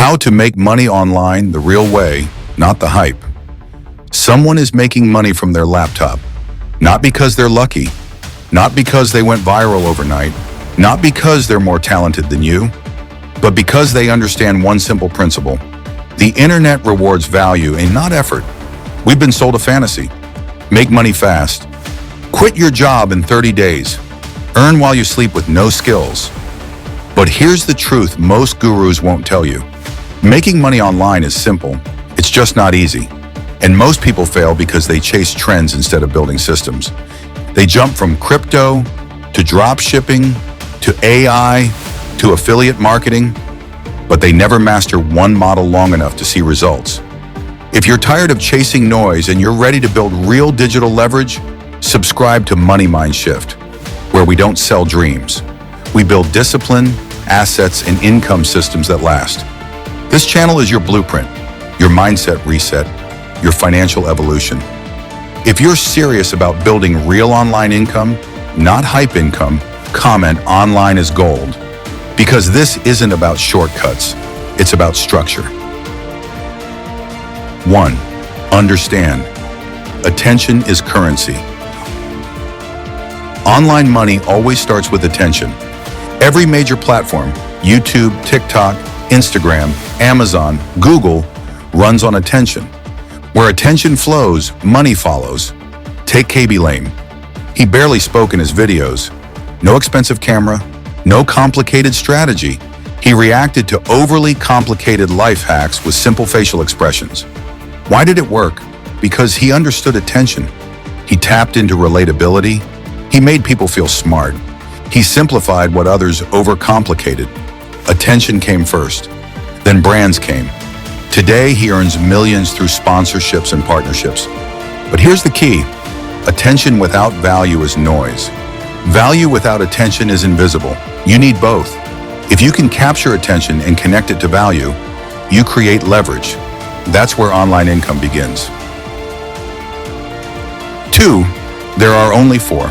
How to make money online the real way, not the hype. Someone is making money from their laptop, not because they're lucky, not because they went viral overnight, not because they're more talented than you, but because they understand one simple principle. The internet rewards value and not effort. We've been sold a fantasy. Make money fast. Quit your job in 30 days. Earn while you sleep with no skills. But here's the truth most gurus won't tell you. Making money online is simple. It's just not easy. And most people fail because they chase trends instead of building systems. They jump from crypto to drop shipping to AI to affiliate marketing, but they never master one model long enough to see results. If you're tired of chasing noise and you're ready to build real digital leverage, subscribe to Money Mind Shift, where we don't sell dreams. We build discipline, assets, and income systems that last. This channel is your blueprint, your mindset reset, your financial evolution. If you're serious about building real online income, not hype income, comment "Online is gold." Because this isn't about shortcuts, it's about structure. 1. Understand. Attention is currency. Online money always starts with attention. Every major platform, YouTube, TikTok, Instagram, Amazon, Google, runs on attention. Where attention flows, money follows. Take KB Lame. He barely spoke in his videos. No expensive camera, no complicated strategy. He reacted to overly complicated life hacks with simple facial expressions. Why did it work? Because he understood attention. He tapped into relatability. He made people feel smart. He simplified what others overcomplicated. Attention came first. Then brands came. Today, he earns millions through sponsorships and partnerships. But here's the key. Attention without value is noise. Value without attention is invisible. You need both. If you can capture attention and connect it to value, you create leverage. That's where online income begins. 2. There are only 4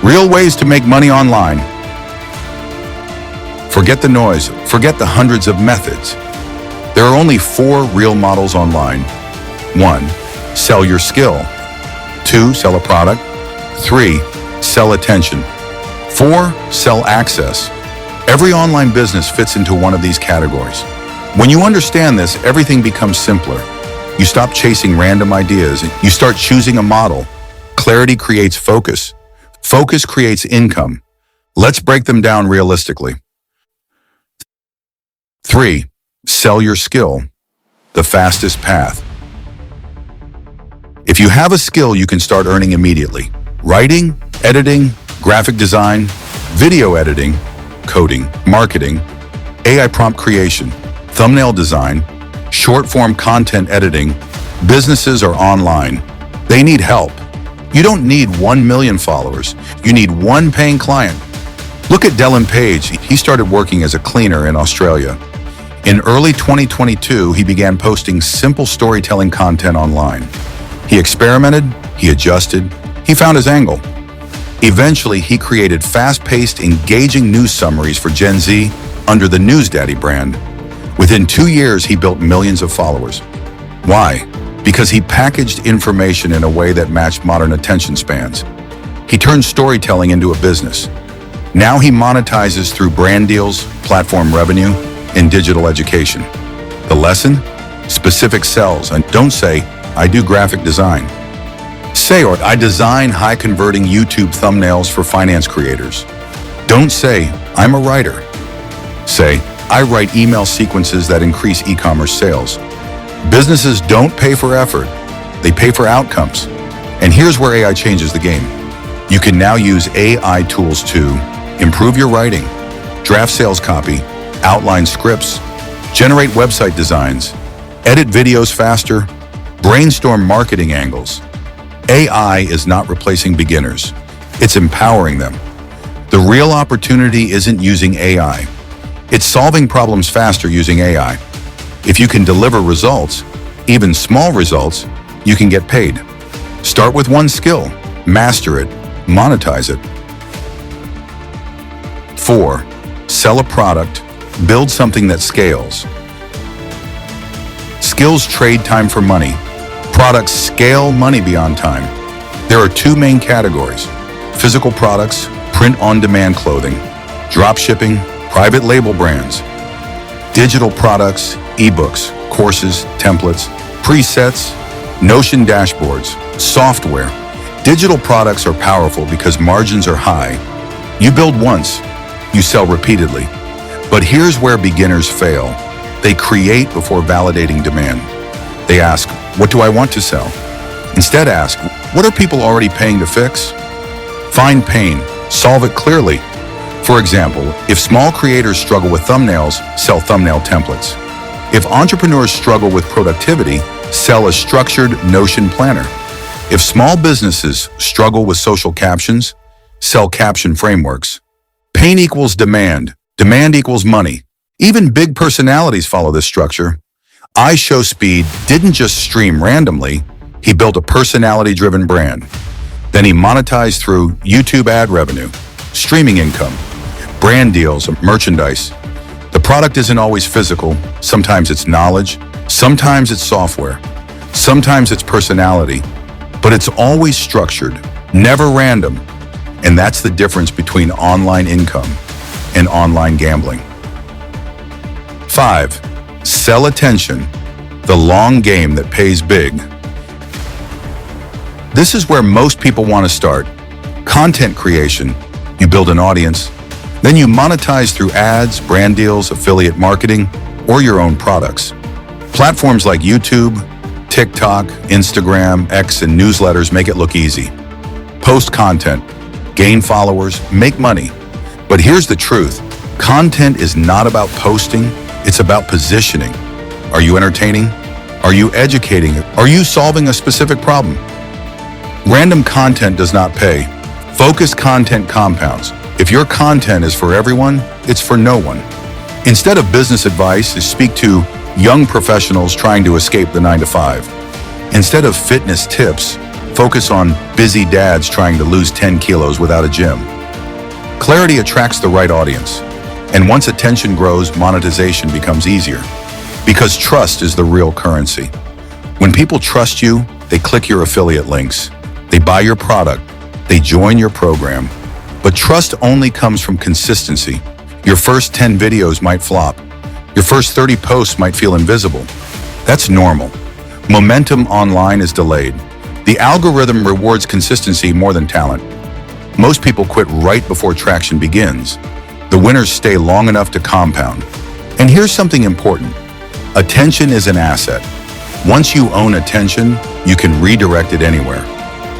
real ways to make money online. Forget the noise, forget the hundreds of methods. There are only 4 real models online. 1. Sell your skill. 2. Sell a product. 3. Sell attention. 4. Sell access. Every online business fits into one of these categories. When you understand this, everything becomes simpler. You stop chasing random ideas. You start choosing a model. Clarity creates focus. Focus creates income. Let's break them down realistically. 3. Sell your skill. The fastest path. If you have a skill, you can start earning immediately. Writing, editing, graphic design, video editing, coding, marketing, AI prompt creation, thumbnail design, short-form content editing. Businesses are online. They need help. You don't need 1 million followers. You need 1 paying client. Look at Dylan Page. He started working as a cleaner in Australia. In early 2022, he began posting simple storytelling content online. He experimented, he adjusted, he found his angle. Eventually, he created fast-paced, engaging news summaries for Gen Z under the News Daddy brand. Within 2 years, he built millions of followers. Why? Because he packaged information in a way that matched modern attention spans. He turned storytelling into a business. Now he monetizes through brand deals, platform revenue, and digital education. The lesson? Specific sells, and don't say, "I do graphic design." Say, or "I design high-converting YouTube thumbnails for finance creators." Don't say, "I'm a writer." Say, "I write email sequences that increase e-commerce sales." Businesses don't pay for effort, they pay for outcomes. And here's where AI changes the game. You can now use AI tools to improve your writing, draft sales copy, outline scripts, generate website designs, edit videos faster, brainstorm marketing angles. AI is not replacing beginners, it's empowering them. The real opportunity isn't using AI, it's solving problems faster using AI. If you can deliver results, even small results, you can get paid. Start with 1 skill, master it, monetize it. 4. Sell a product, build something that scales. Skills trade time for money. Products scale money beyond time. There are two main categories: physical products, print-on-demand clothing, drop shipping, private label brands; digital products, ebooks, courses, templates, presets, Notion dashboards, software. Digital products are powerful because margins are high. You build once, you sell repeatedly. But here's where beginners fail. They create before validating demand. They ask, what do I want to sell? Instead ask, what are people already paying to fix? Find pain, solve it clearly. For example, if small creators struggle with thumbnails, sell thumbnail templates. If entrepreneurs struggle with productivity, sell a structured Notion planner. If small businesses struggle with social captions, sell caption frameworks. Pain equals demand. Demand equals money. Even big personalities follow this structure. iShowSpeed didn't just stream randomly. He built a personality-driven brand. Then he monetized through YouTube ad revenue, streaming income, brand deals, merchandise. The product isn't always physical. Sometimes it's knowledge. Sometimes it's software. Sometimes it's personality. But it's always structured, never random. And that's the difference between online income and online gambling. 5. Sell attention, the long game that pays big. This is where most people want to start. Content creation. You build an audience. Then you monetize through ads, brand deals, affiliate marketing, or your own products. Platforms like YouTube, TikTok, Instagram, X, and newsletters make it look easy. Post content, gain followers, make money. But here's the truth. Content is not about posting, it's about positioning. Are you entertaining? Are you educating? Are you solving a specific problem? Random content does not pay. Focused content compounds. If your content is for everyone, it's for no one. Instead of business advice, speak to young professionals trying to escape the 9-to-5. Instead of fitness tips, focus on busy dads trying to lose 10 kilos without a gym. Clarity attracts the right audience. And once attention grows, monetization becomes easier. Because trust is the real currency. When people trust you, they click your affiliate links. They buy your product. They join your program. But trust only comes from consistency. Your first 10 videos might flop. Your first 30 posts might feel invisible. That's normal. Momentum online is delayed. The algorithm rewards consistency more than talent. Most people quit right before traction begins. The winners stay long enough to compound. And here's something important. Attention is an asset. Once you own attention, you can redirect it anywhere.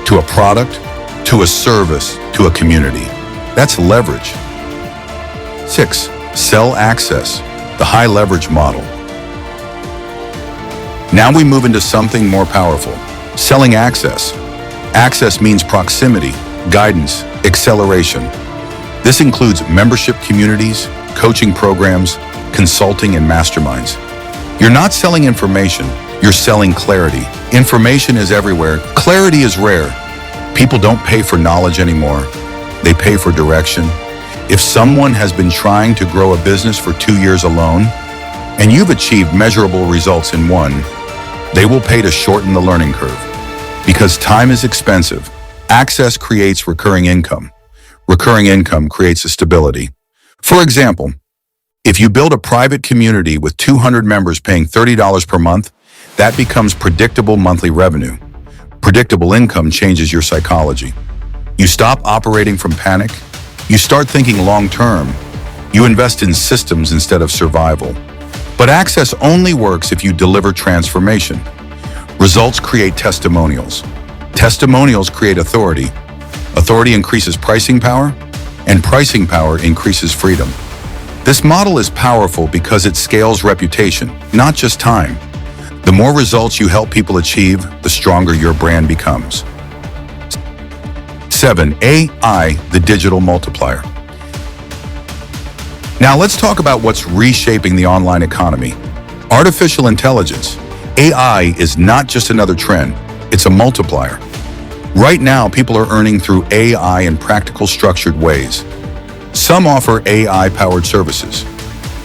To a product, to a service, to a community. That's leverage. 6. Sell access, the high leverage model. Now we move into something more powerful. Selling access. Access means proximity, guidance, acceleration. This includes membership communities, coaching programs, consulting, and masterminds. You're not selling information, you're selling clarity. Information is everywhere, clarity is rare. People don't pay for knowledge anymore, they pay for direction. If someone has been trying to grow a business for 2 years alone, and you've achieved measurable results in 1, they will pay to shorten the learning curve. Because time is expensive, access creates recurring income. Recurring income creates a stability. For example, if you build a private community with 200 members paying $30 per month, that becomes predictable monthly revenue. Predictable income changes your psychology. You stop operating from panic. You start thinking long-term. You invest in systems instead of survival. But access only works if you deliver transformation. Results create testimonials. Testimonials create authority. Authority increases pricing power, and pricing power increases freedom. This model is powerful because it scales reputation, not just time. The more results you help people achieve, the stronger your brand becomes. 7. AI, the digital multiplier. Now let's talk about what's reshaping the online economy. Artificial intelligence. AI is not just another trend, it's a multiplier. Right now, people are earning through AI in practical, structured ways. Some offer AI-powered services.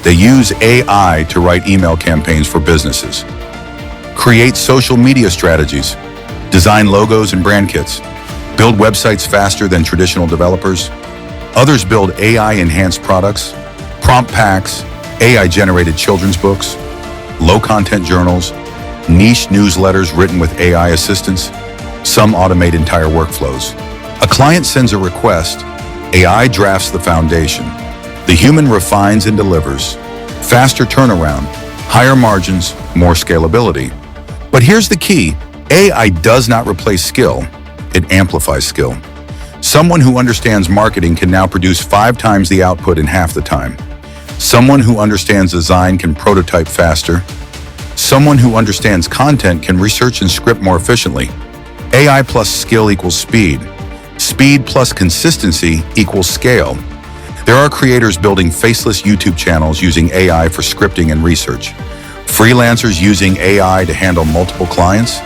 They use AI to write email campaigns for businesses. create social media strategies, design logos and brand kits, build websites faster than traditional developers. Others build AI-enhanced products, prompt packs, AI-generated children's books, low-content journals, niche newsletters written with AI assistance. Some automate entire workflows. A client sends a request, AI drafts the foundation. The human refines and delivers. Faster turnaround, higher margins, more scalability. But here's the key. AI does not replace skill. It amplifies skill. Someone who understands marketing can now produce 5 times the output in half the time. Someone who understands design can prototype faster. Someone who understands content can research and script more efficiently. AI plus skill equals speed. Speed plus consistency equals scale. There are creators building faceless YouTube channels using AI for scripting and research. Freelancers using AI to handle multiple clients.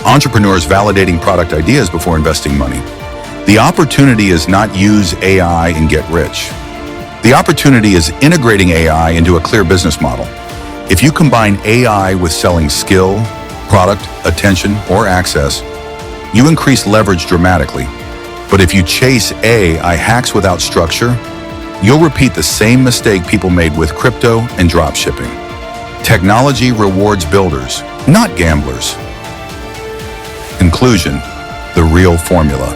Entrepreneurs validating product ideas before investing money. The opportunity is not use AI and get rich. The opportunity is integrating AI into a clear business model. If you combine AI with selling skill, product, attention, or access, you increase leverage dramatically. But if you chase AI hacks without structure, you'll repeat the same mistake people made with crypto and dropshipping. Technology rewards builders, not gamblers. Conclusion, the real formula.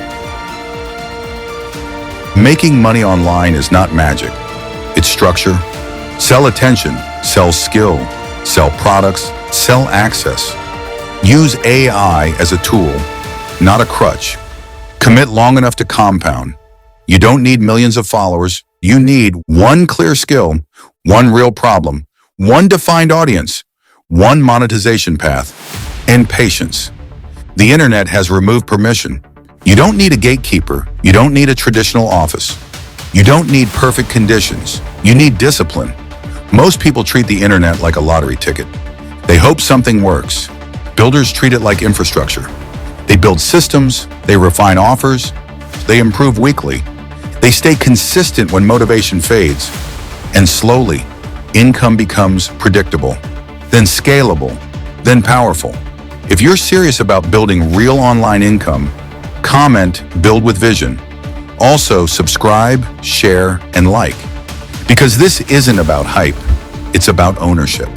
Making money online is not magic. It's structure. Sell attention, sell skill, sell products, sell access. Use AI as a tool, not a crutch. Commit long enough to compound. You don't need millions of followers. You need one clear skill, one real problem, one defined audience, one monetization path, and patience. The internet has removed permission. You don't need a gatekeeper. You don't need a traditional office. You don't need perfect conditions. You need discipline. Most people treat the internet like a lottery ticket. They hope something works. Builders treat it like infrastructure. They build systems, they refine offers, they improve weekly. They stay consistent when motivation fades. And slowly, income becomes predictable, then scalable, then powerful. If you're serious about building real online income, comment, build with vision. Also, subscribe, share, and like. Because this isn't about hype, it's about ownership.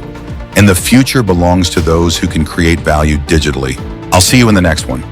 And the future belongs to those who can create value digitally. I'll see you in the next one.